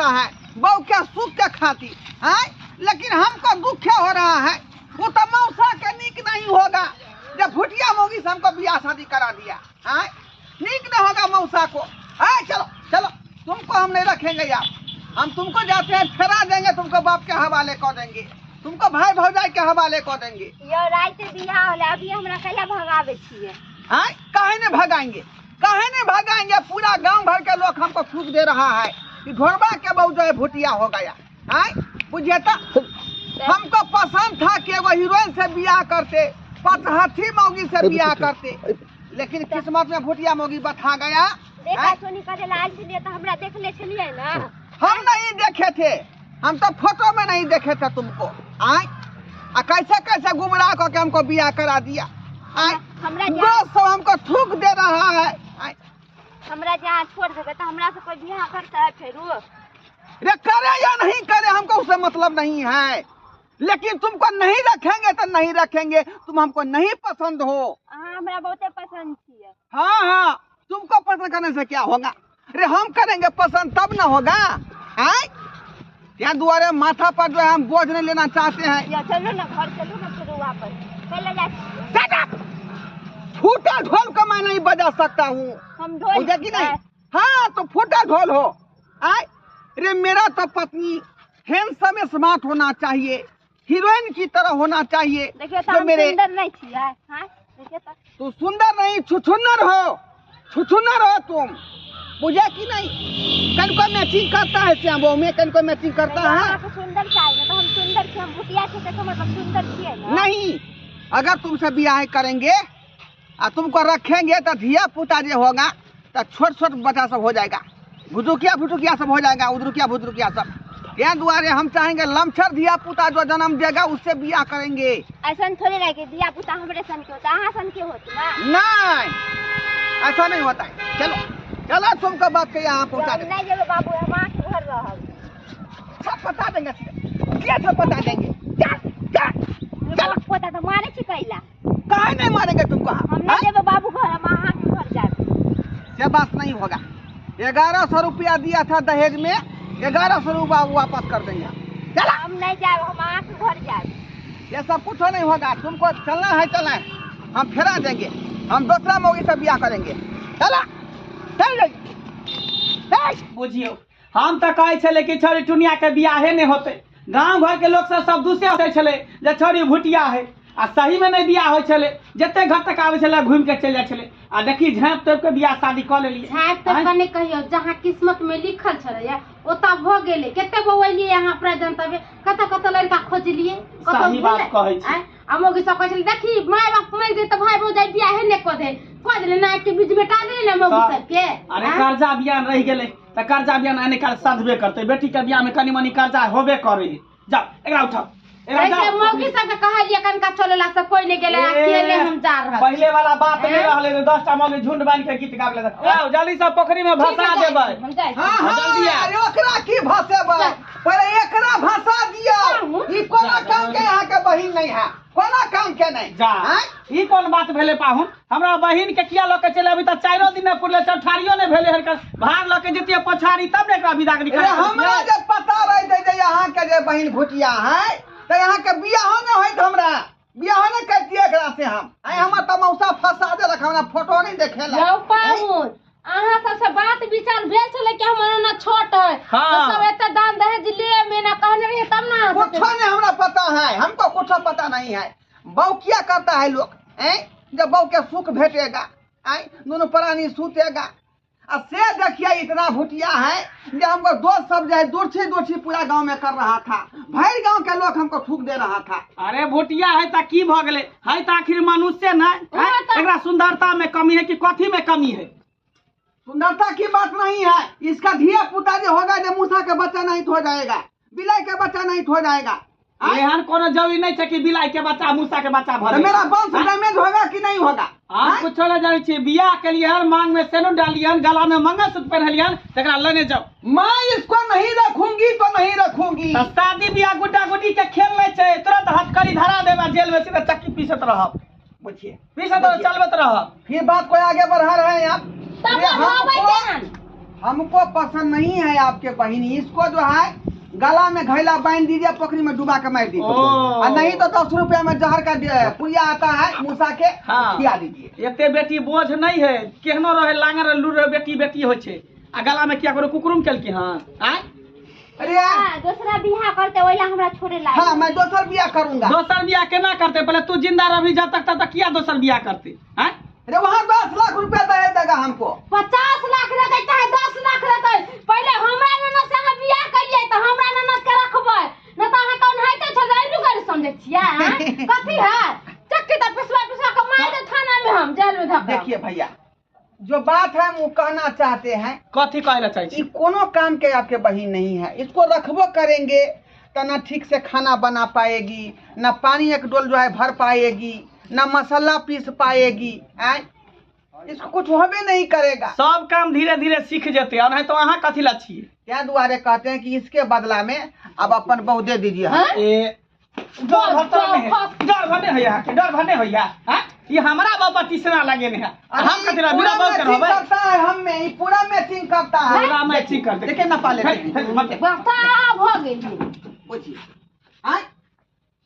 रहा है बहू के सुख के खातिर है, लेकिन हमको दुख हो रहा है। वो तो मौसा के नीक नहीं होगा जब भुटिया मोगी से हमको ब्याह शादी करा दिया है, नीक नहीं होगा मौसा को। है चलो चलो, तुमको हम नहीं रखेंगे यार, हम तुमको जाते हैं फेरा देंगे, तुमको बाप के हवाले कर देंगे, तुमको भाई भौजाई के हवाले कर देंगे। ये रात बियाह होले अभी हमरा कैला भगावे छिए? हैं काहे ने भगाएंगे, काहे ने भगाएंगे? पूरा गांव भर के लोग हमको फूक दे रहा है कि घोड़वा के बहू जो है भुटिया हो गया है। बुझिए तो हमको पसंद था कि एगो हीरोइन से बियाह करते, पचहत्थी मौगी से बियाह करते, लेकिन किस्मत में भुटिया मौगी बता गया। देखा सुनी करे लाल से तो हमरा देख ले छलिए ना। हम नहीं देखे थे, हम तो फोटो में नहीं देखे थे तुमको। आए कैसे कैसे गुमराह करके हमको बियाह करा दिया। हमरा सब हमको थूक दे रहा है। हमरा जहाँ छोड़ देगा तो हमरा से कोई बियाह करता है फिर? रे करे या नहीं करे हमको उससे मतलब नहीं है, लेकिन तुमको नहीं रखेंगे तो नहीं रखेंगे, तुम हमको नहीं पसंद हो। हमरा बहुते पसंद थी। हाँ हाँ, तुमको पसंद करने से क्या होगा? अरे हम करेंगे पसंद तब ना होगा। यहाँ दुआरे माथा पर जो है हम बोझ नहीं लेना चाहते हैं। या चलो ना घर चलो ना फिर वापस पहले जाए। फूटा ढोल को मैं नहीं बजा सकता हूँ, हम ढोल कि नहीं? हाँ तो फूटा ढोल हो। अरे मेरा तो पत्नी हैंडसम स्मार्ट होना चाहिए, हीरोइन की तरह होना चाहिए। देखिए तो मेरे सुंदर नहीं छिए। देखिए तू सुंदर नहीं, छुछुन्नर हो, छुछुन्नर हो तुम, बुझे कि नहीं? कन को मैचिंग करता है श्याम बहू में, कन को मैचिंग करता है। सुंदर चाहिए तो हम सुंदर छी, हम भुटिया से तो मतलब सुंदर छिए ना। नहीं, अगर तुमसे ब्याह करेंगे और तुमको रखेंगे तो धिया पुता जो होगा तो छोट छोट बच्चा सब हो जाएगा, भुटुकिया भुटुकिया सब हो जाएगा, उदरुकिया भुदरुकिया सब। यहाँ द्वारे हम चाहेंगे लमछर धिया पुता जो जन्म देगा उससे ब्याह करेंगे। ऐसा थोड़ी रहे धिया पुता हमरे सन के होता, अहाँ सन के होता ना। नहीं, ऐसा नहीं होता है। चलो चलो, तुमको बात के यहाँ पहुँचा देंगे। नहीं जब बाबू हम आके घर रहब सब बता देंगे, ये सब बता देंगे। चलो पता तो मारे छी कैला काहे नहीं मारेंगे तुमको? हम नहीं जब बाबू घर हम आहाँ के घर जाए। ये बात नहीं होगा। 1100 रुपया दिया था दहेज में, 1100 रुपया वापस कर देंगे। चला हम नहीं जाए, हम आहाँ के घर जाए। ये सब कुछ नहीं होगा, तुमको चलना है चलना है, हम फेरा देंगे, हम दूसरा मौगी से ब्याह करेंगे। चला चल बुझियो हम तो कहे छले कि छोरी टुनिया के बियाहे नहीं होते, गांव घर के लोग सब दूसरे होते छले जे छोरी भुटिया है, आ सही में नहीं बियाह हो छले, जते घर तक आवे छले घूम के चल जाए छले, आ देखी झाँप तोप के बियाह शादी कर लेलिए। झाँप तोप के नहीं कहियो, जहाँ किस्मत में लिखल छले ओता भ गेले। केते बौलिए यहाँ प्रेजेंट तबे कत कत लड़का खोजलिए, सही बात कहै छी। अमोगी सब कहै छले देखी माय बाप मर गए तो भाई भौजाई बियाह ने क दे, क देले ना के बीच बेटा दे ना मौगी सब के। अरे कर्जा बियाह रह गेले त कर्जा बियाह आने काल साधबे करते, बेटी के बियाह में कनी मनी कर्जा होबे करे। जाओ एकरा उठाओ, ऐसे मौगी सब के कहलिए कनका चलेला से कोई नहीं गेले, अकेले हम जा रहे। पहले वाला बात नहीं रहले, 10 टा मौगी झुंड बांध के गीत गाबले। आओ जल्दी से पोखरी में भसा देबै। हां जल्दी आ, ओकरा की भसेबै, पहले एकरा भसा दियो। ई कोनो काम के यहाँ के बहिन नहीं है, कोनो काम के नहीं जा। ई कोन बात भेले पाहुन? हमरा बहिन के किया लोग के चले अभी त 4 दिन में पुरले, चौठारियो ने भेले हर भार लोग के जतिया पछाड़ी तब ने एकरा विदागरी करे। हमरा जे पता रह जे यहाँ के जे बहिन भुटिया है तो यहाँ के बियाह न होइत, हमरा बियाह न करतिए एकरा से। हम हमर त मौसा फसा दे रख, हमरा फोटो नहीं देखेला। यौ पाहुन अहाँ सबसे बात विचार भेल छले कि हमर ना छोट है तो सब एते दान दहेज ले में ना कहने रहे तब ना कुछ नहीं हमरा पता है, हमको कुछ पता नहीं है। बहू क्या करता है लोग, जब बहू के सुख भेटेगा दोनों प्राणी सूतेगा। अब से देखिए इतना भुटिया है कि हमको दोस्त सब जो है दूरछी पूरा गांव में कर रहा था, भर गांव के लोग हमको थूक दे रहा था। अरे भुटिया है त की भ गेले, है त आखिर मनुष्य न एकरा सुंदरता में कमी है कि कथी में कमी है? सुंदरता की बात नहीं है, इसका धिया पुता जो होगा जो मूसा के बच्चा नहीं हो जाएगा, बिलाई के बच्चा नहीं हो जाएगा। एहन कोनो जरूरी नहीं है कि बिलाई के बच्चा मूसा के बच्चा भरे। मेरा वंश डैमेज होगा कि नहीं होगा? आप कुछ न जाने छी, बियाह के लिए हर मांग में सेनुर डालियन, गला में मंगलसूत्र पहनलियन, तकरा लेने जाओ। मैं इसको नहीं रखूंगी तो नहीं रखूंगी। शादी बियाह गुड्डा गुड्डी के खेल नहीं छे, तुरंत हथकड़ी धरा देबा, जेल में सीधे चक्की पीसत रहब। बुझिए पीसत चलबत रहब। फिर बात कोई आगे बढ़ा रहे हैं आप? हमको पसंद नहीं है आपके बहिनी। इसको जो है गला में घैला बांध दीजिए, पोखरी में डुबा के मार दीजिए, और नहीं तो 10 रुपया में जहर का पुड़िया आता है मूसा के, खिला दीजिए। एते बेटी बोझ नहीं है, केहनो रहे लांगर लूर बेटी बेटी हो छे आ गला में क्या करो कुकुरुम केलकी। हाँ अरे दूसरा बियाह करते वही हमरा छोड़े ला। हाँ मैं दोसर बियाह करूंगा। दोसर बियाह केना करते? पहले तू जिंदा रही जब तक तब तक किया दोसर बियाह करते? हैं अरे वहाँ 10 लाख रुपया दे देगा हमको। 50 लाख रहते चाहे 10 लाख रहते, पहले हमरा ननद संगे बियाह करिए तो हमरा ननद के रखबै, न त अहाँ कौन हैते छ जाइलु कर समझै छियै। कथी है चक्की त पिसवा के मार दे थाना में, हम जेल में धक्का। देखिए भैया, जो बात है वो कहना चाहते हैं, कथी कहना चाहिए? ये कोनो काम के आपके बहिन नहीं है। इसको रखबो करेंगे तो न ठीक से खाना बना पाएगी, न पानी एक डोल जो है भर पाएगी, न मसाला पीस पाएगी। इसको कुछ होबे नहीं करेगा। सब काम धीरे धीरे सीख जेते, और नहीं तो अहाँ कथी ला छिए? क्या दुआरे कहते हैं कि इसके बदला में अब अपन बहू दे दीजिए। डर भरने है यहाँ के, डर भरने है यहाँ। ये हमारा बाबा तीसरा लगे नहीं है, हम कथी ला बिना बात करबे? करता है हम में, ये पूरा मैचिंग करता है। पूरा मैचिंग करते। देखिए ना पाले बता हो गेली पूछिए। हां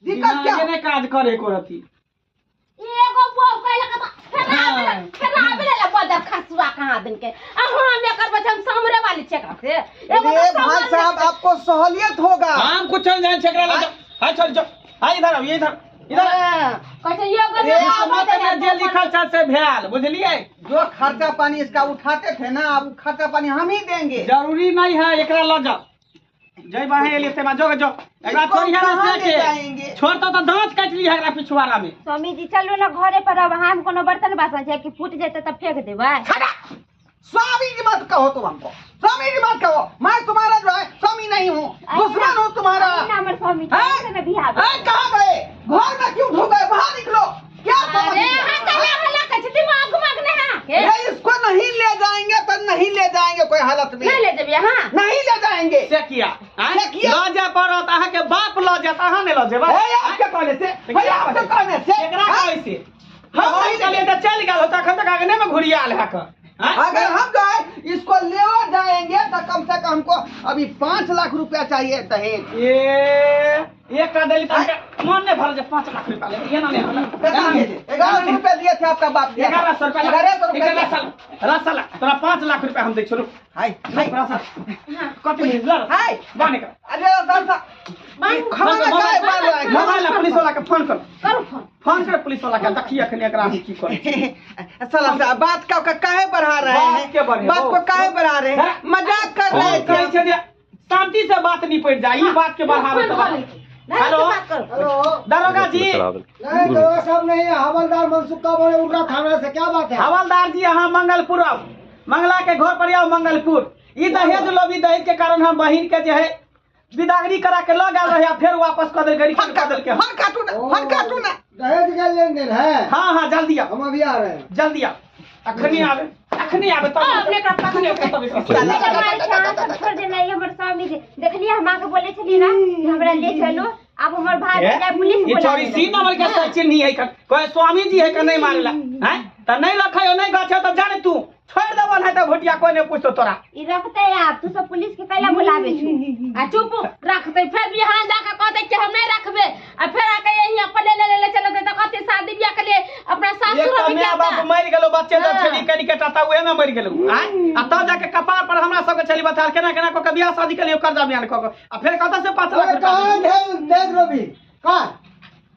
दिक्कत क्या ने काज करे को रती एगो बोल कहला का फेर आबे ला बदर खसुआ कहां दिन के अहाँ में करबे हम सामरे वाली चेका से। अरे भाई साहब आपको सहूलियत होगा। हम कुछ चल जाए छकरा ला। हां चल जा, हां इधर अब, ये इधर कहते ये मत में जे लिखल छ से भेल, बुझलिए? जो खर्चा पानी इसका उठाते थे ना, अब खर्चा पानी हम ही देंगे। जरूरी नहीं है एकरा ला जा। जय बाहे लेते में जो एकरा छोड़िया ना से के छोड़ता तो दांत काट ली है एकरा पिछवाड़ा में। स्वामी जी चलो ना घरे पर, अब हम कोनो बर्तन बासन छै कि फूट जेते तब फेंक देबै। स्वामी जी मत कहो तुम हमको, स्वामी जी मत कहो। मैं तुम्हारा जो है स्वामी नहीं हूँ, दुश्मन हूँ तुम्हारा। हमर स्वामी जी ने बियाह कहाँ गए? घर में क्यों ढुक गए? बाहर निकलो। क्या अरे हां कला हला के दिमाग मगने है। इसको नहीं ले जाएंगे तो नहीं ले जाएंगे कोई हालत में। नहीं ले जबे। हां नहीं ले जाएंगे। से किया लो जा पड़त, अहाँ के बाप लो जाता, अहाँ ने लो जेबा। आपके कहने से, आपके कहने से एकरा कहै से हम नहीं चले तो चल गेल होता, खन तक आगने में घुरियाल है का। अगर हम जो है इसको ले जाएंगे तो कम से कम हमको अभी 5 लाख रुपया चाहिए दहेज। ये एक का दिली तो मन ने भर जे 5 लाख रुपया ले, ये ना नहीं होला। 11 रुपया दिए थे आपका बाप। 1100 रुपया 1100 रसला तोरा 5 लाख रुपया हम दे छोड़ो। हाय नहीं रसला कथी मिल लड़ हाय बाने का। अरे सरसा खाना काय बाल रहा है? मोबाइल पुलिस वाला के फोन करो फोन कर पुलिस वाला के, देखिए अखनी एकरा हम की करे। साला बात का काहे बढ़ा रहे हैं? बात को काहे बढ़ा रहे हैं? मजाक कर रहे थे। शांति से बात नहीं पड़ जाए, ये बात के बढ़ावे तो। हेलो दरोगा जी। नहीं दरोगा साहब नहीं, हवलदार मनसुखा बोले उड़रा थाना से। क्या बात है? हवलदार जी यहाँ मंगलपुर आओ, मंगला के घर पर आओ मंगलपुर। ये दहेज लोभी, दहेज के कारण हम बहिन के जो है विदागरी करा के लग गए रहे, फिर वापस कर दे गरी कर दे के। फन काटू ना दहेज का लेन देन है। हाँ जल्दी आओ, हम अभी आ रहे हैं। जल्दी आओ। अखनी आवे तब अपने का पता नहीं छोड़ देना। हमर स्वामी जी देखलिए हम आके बोले छली ना कि हमरा ले चलो, अब हमर भाई जाय पुलिस ये छोरी सी नंबर के सचिन नहीं है कोई स्वामी जी है का नहीं मारेला हैं त नहीं रखे नहीं गछे तो जाने तू छोड़ देबन है तो भोटिया कोई नहीं पूछतो तोरा। ई रखते आप तू सब पुलिस के कैला बुलावे छु? आ चुप रखते, फिर बिहान जाके कहते कि हम नहीं रखबे, आ फिर आके यहीं अपन ले चलते तो कहते शादी ब्याह के लिए अपना सासुर भी क्या बाप मर गेलो, बच्चे तो छेड़ी करी के टाटा उहे में मर गेलो। हैं आ तब जाके कपार पर हमरा सब के छली बता केना केना को बियाह शादी के लिए कर्जा बयान को आ फिर कहता से 5 लाख कहां रुपया है? देख लो भी कहां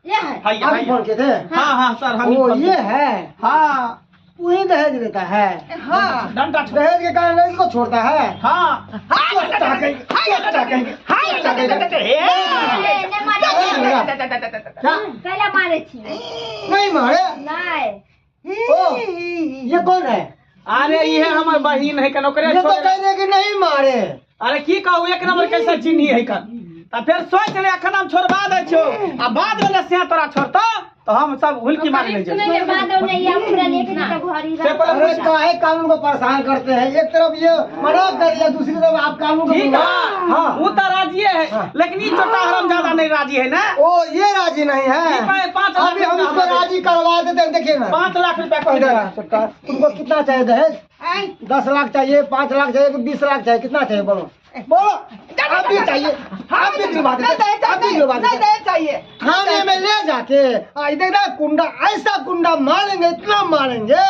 ये है। हां फोन के थे। हां सर हम ओ ये है। हां वही दहेज लेता है। हाँ डंडा छोड़। दहेज के कारण लड़की को छोड़ता है। हां कैला मारे छी? नहीं मारे। नहीं ओ ये कौन है? अरे ये हमर बहिन है कन ओकरे ये तो छोड़। कह रहे कि नहीं मारे। अरे की कहू एक नंबर कैसे चिन्ही है कन त फिर सोच ले अखन हम छोड़वा दे छो आ बाद में से तोरा छोड़तो तो हम सब हुलकी मार ले जाए। नहीं बादो नहीं हम पूरा लेके तो घर ही रह। अरे काहे कानून को परेशान करते हैं? एक तरफ ये मना कर दिया, दूसरी तरफ आप कानून को ठीक है हाँ वो तो राजी है हाँ। लेकिन ये छोटा हराम ज्यादा नहीं राजी है ना। ओ ये राजी नहीं है। ठीक है 5 लाख अभी हम इसको राजी करवा देते हैं। देखिए ना 5 लाख रुपया कह इधर दे। आ, सरकार तुमको कितना चाहिए दहेज? हैं? 10 लाख चाहिए, 5 लाख चाहिए कि 20 लाख चाहिए, कितना चाहिए बोलो बोलो। आप भी चाहिए, आप भी दिलवा नहीं देते, दहेज आप भी दिलवा नहीं देते। दहेज चाहिए। थाने में ले जाके इधर ना कुंडा, ऐसा कुंडा मारेंगे, इतना मारेंगे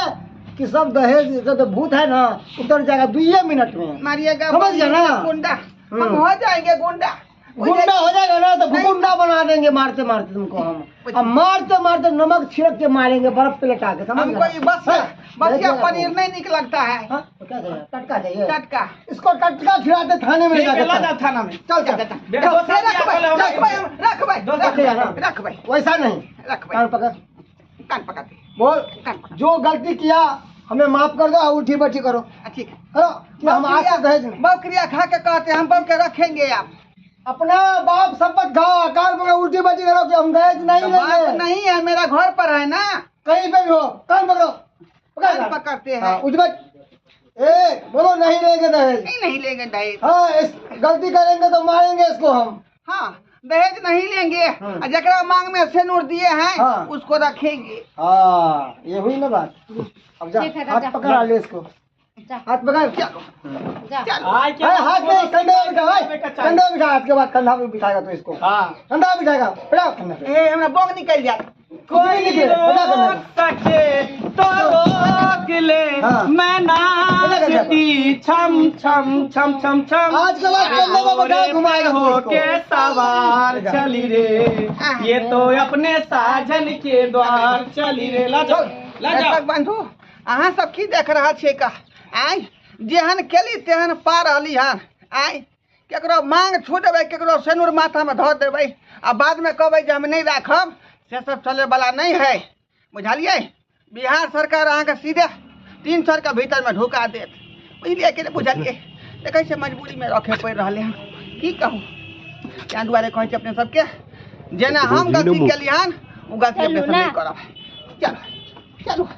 कि सब दहेज का तो भूत है ना उतर जाएगा 2 मिनट में। मारिएगा समझ गया ना? गुंडा हम हो जाएंगे गुंडा। गुंडा हो जाएगा ना तो गुंडा बना देंगे, मारते मारते तुमको हम। अब मारते मारते नमक छिड़क के मारेंगे, बर्फ पे लटा के। समझ हमको गया? ये बस या पनीर नहीं निक लगता है। हाँ? तो क्या चाहिए? टटका चाहिए? टटका इसको टटका खिलाते थाने में ले ठीक है, ला जाके। जा थाना में। चल चल चल बेटा, दो साल की अकल है हमरा के। रख भाई वैसा नहीं, रख कान भाई पकड़, कान पकड़ दे बोल कान पकड़। जो गलती किया हमें माफ कर दो और उठी बैठी करो। ठीक है हाँ, कि हम आज से दहेज नहीं। बकरिया खा के कहते हैं हम बम के रखेंगे आप। अपना बाप शपथ खाओ, अकाल पकड़ उल्टी बैठी करो कि हम दहेज नहीं तो बात लेंगे। नहीं है, मेरा घर पर है ना, कहीं पे भी हो, कान पकड़ो, कान पकड़ पकड़ते हाँ, हैं। उठ बैठ। बोलो नहीं लेंगे दहेज। नहीं लेंगे दहेज। हाँ, इस गलती करेंगे तो मारेंगे इसको हम। हाँ दहेज नहीं लेंगे हाँ। और जकरा मांग में सिंदूर दिए हैं हाँ। उसको रखेंगे। हाँ, ये हुई ना बात। अब जा, ठीक है, हाथ जा। पकड़ा ले इसको, जा हाथ पकड़। चलो जा। चलो आज के हाथ बाद में कंधे पे बिठा, बेटा चाहिए। कंधे पे बिठा, हाथ के बाद कंधा पे बिठाएगा तो इसको। हाँ कंधा पे बिठाएगा, बिठाओ कंधे पे। ए हमरा बोंग निकल जाए। कोई रोक सके तो रोक ले, हाँ। मैं नाचती छम छम छम छम छम। आज के बाद कंधे पे बिठा घुमाएगा तो इसको। होके सवार चली रे, ये तो अपने साजन के द्वार चली रे। ला जाओ, ला जाओ। दर्शक बंधु अहाँ सब की देख रहा छे का आय जेहन केली तेहन पा रहली हन। आय केकरो मांग छू देबै, केकरो सिंदूर माथा में धऽ देबै आ बाद में कहबै जे हम नहीं राखब, से सब चले वाला नहीं है। बुझलिए? बिहार सरकार अहाँ के सीधे 3 साल के भीतर में ढुका देत। बुझलिए कि नहीं बुझलिए? देखै छै मजबूरी में रखे पड़ि रहले हन, की कहूँ। ताहि दुआरे कहै छै अपने सबके जेना हम गलती केली हन ओ गलती अपने सब चलू ना। नहीं करब। चलो चलो।